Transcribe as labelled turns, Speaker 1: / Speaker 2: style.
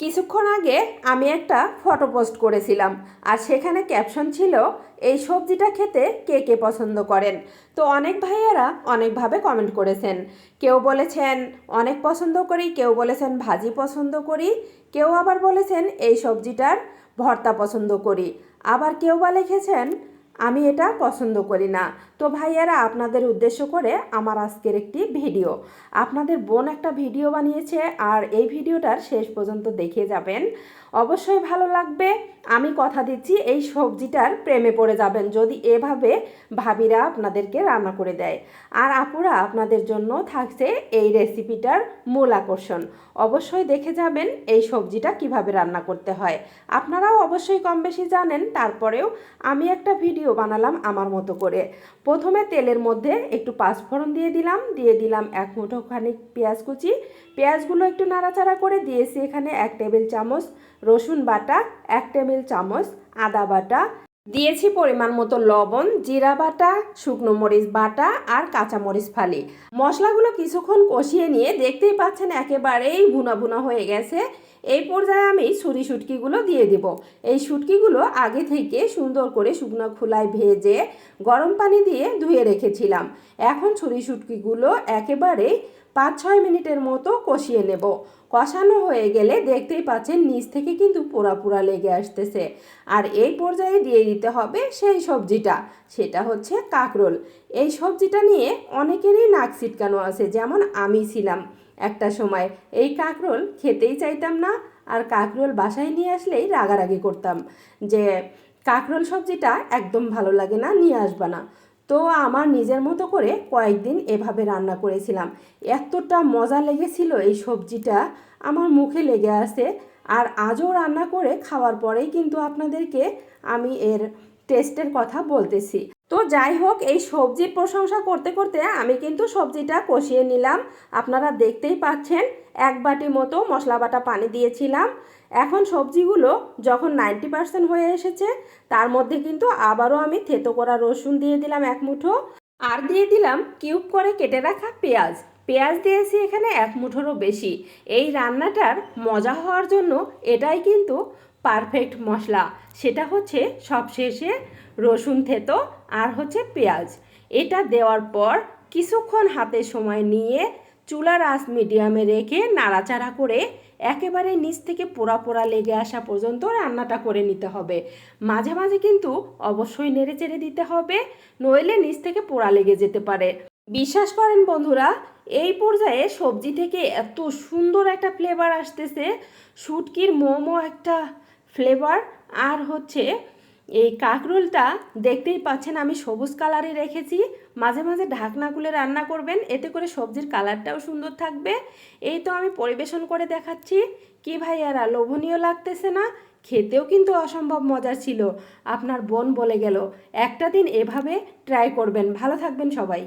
Speaker 1: কিছুক্ষণ আগে আমি একটা ফটো পোস্ট করেছিলাম, আর সেখানে ক্যাপশন ছিল এই সবজিটা খেতে কে কে পছন্দ করেন। তো অনেক ভাইয়েরা অনেকভাবে কমেন্ট করেছেন। কেউ বলেছেন অনেক পছন্দ করি, কেউ বলেছেন ভাজি পছন্দ করি, কেউ আবার বলেছেন এই সবজিটার ভর্তা পছন্দ করি, আবার কেউ বা লিখেছেন আমি এটা পছন্দ করি না। তো ভাইয়ারা, আপনাদের উদ্দেশ্য করে আমার আজকের একটি ভিডিও। আপনাদের বোন একটা ভিডিও বানিয়েছে, আর এই ভিডিওটার শেষ পর্যন্ত দেখে যাবেন, অবশ্যই ভালো লাগবে। আমি কথা দিচ্ছি এই সবজিটার প্রেমে পড়ে যাবেন যদি এভাবে ভাবিরা আপনাদেরকে রান্না করে দেয়। আর আপুরা, আপনাদের জন্য থাকছে এই রেসিপিটার মূল আকর্ষণ। অবশ্যই দেখে যাবেন এই সবজিটা কিভাবে রান্না করতে হয়। আপনারাও অবশ্যই কম বেশি জানেন, তারপরেও আমি একটা ভিডিও বানালাম আমার মতো করে। প্রথমে তেলের মধ্যে একটু পাঁচফোড়ন দিয়ে দিলাম এক মুঠো খানিক পেঁয়াজ কুচি। পেঁয়াজগুলো একটু নাড়াচাড়া করে দিয়েছি এখানে 1 টেবিল চামচ রসুন বাটা, 1 টেবিল চামচ আদা বাটা, দিয়েছি পরিমাণ মতো লবণ, জিরা বাটা, শুকনো মরিচ বাটা আর কাঁচা মরিচ ফালি। মশলাগুলো কিছুক্ষণ কষিয়ে নিয়ে দেখতেই পাচ্ছেন একেবারেই ভুনা ভুনা হয়ে গেছে। এই পর্যায়ে আমি ছুরি শুটকিগুলো দিয়ে দেব। এই শুটকিগুলো আগে থেকে সুন্দর করে শুকনো খোলায় ভেজে গরম পানি দিয়ে ধুয়ে রেখেছিলাম। এখন ছুরি শুটকিগুলো একেবারে 5-6 মিনিটের মতো কষিয়ে নেব। কষানো হয়ে গেলে দেখতেই পাচ্ছেন নিচ থেকে কিন্তু পোড়া পোড়া লেগে আসতেছে। আর এই পর্যায়ে দিয়ে দিতে হবে সেই সবজিটা, সেটা হচ্ছে কাঁকরোল। এই সবজিটা নিয়ে অনেকেরই নাক ছিটকানো আছে, যেমন আমি ছিলাম একটা সময়। এই কাঁকরোল খেতেই চাইতাম না, আর কাঁকরোল বাসায় নিয়ে আসলেই রাগারাগি করতাম যে কাঁকরোল সবজিটা একদম ভালো লাগে না, নিয়ে আসবা না। তো আমার নিজের মতো করে কয়েকদিন এভাবে রান্না করেছিলাম। এতটা মজা লেগেছিল এই সবজিটা, আমার মুখে লেগে আছে। আর আজও রান্না করে খাওয়ার পরেই কিন্তু আপনাদেরকে আমি এর টেস্টের কথা বলতেছি। তো যাই হোক, এই সবজির প্রশংসা করতে করতে আমি কিন্তু সবজিটা কষিয়ে নিলাম। আপনারা দেখতেই পাচ্ছেন 1 বাটি মতো মশলা বাটা পানি দিয়েছিলাম। এখন সবজিগুলো যখন 90% হয়ে এসেছে, তার মধ্যে কিন্তু আবারও আমি থেতো করা রসুন দিয়ে দিলাম 1 মুঠো, আর দিয়ে দিলাম কিউব করে কেটে রাখা পেঁয়াজ। পেঁয়াজ দিয়েছি এখানে 1 মুঠোরও বেশি। এই রান্নাটার মজা হওয়ার জন্য এটাই কিন্তু পারফেক্ট মশলা, সেটা হচ্ছে সবশেষে রসুন থেতো আর হচ্ছে পেঁয়াজ। এটা দেওয়ার পর কিছুক্ষণ হাতে সময় নিয়ে চুলার আঁচ মিডিয়ামে রেখে নাড়াচাড়া করে একেবারে নিচ থেকে পোড়া পোড়া লেগে আসা পর্যন্ত রান্নাটা করে নিতে হবে। মাঝে মাঝে কিন্তু অবশ্যই নেড়ে চেড়ে দিতে হবে, নইলে নিচ থেকে পোড়া লেগে যেতে পারে। বিশ্বাস করেন বন্ধুরা, এই পর্যায়ে সবজি থেকে এত সুন্দর একটা ফ্লেভার আসতেছে, শুটকির মোমো একটা ফ্লেভার, আর হচ্ছে এই কাঁকরোলটা দেখতেই পাচ্ছেন আমি সবুজ কালারে রেখেছি। মাঝে মাঝে ঢাকনা খুলে রান্না করবেন, এতে করে সবজির কালারটাও সুন্দর থাকবে। এই তো আমি পরিবেশন করে দেখাচ্ছি। কি ভাইয়ারা, লোভনীয় লাগতেছে না? খেতেও কিন্তু অসম্ভব মজার ছিল। আপনার বোন বলে গেল একটা দিন এভাবে ট্রাই করবেন। ভালো থাকবেন সবাই।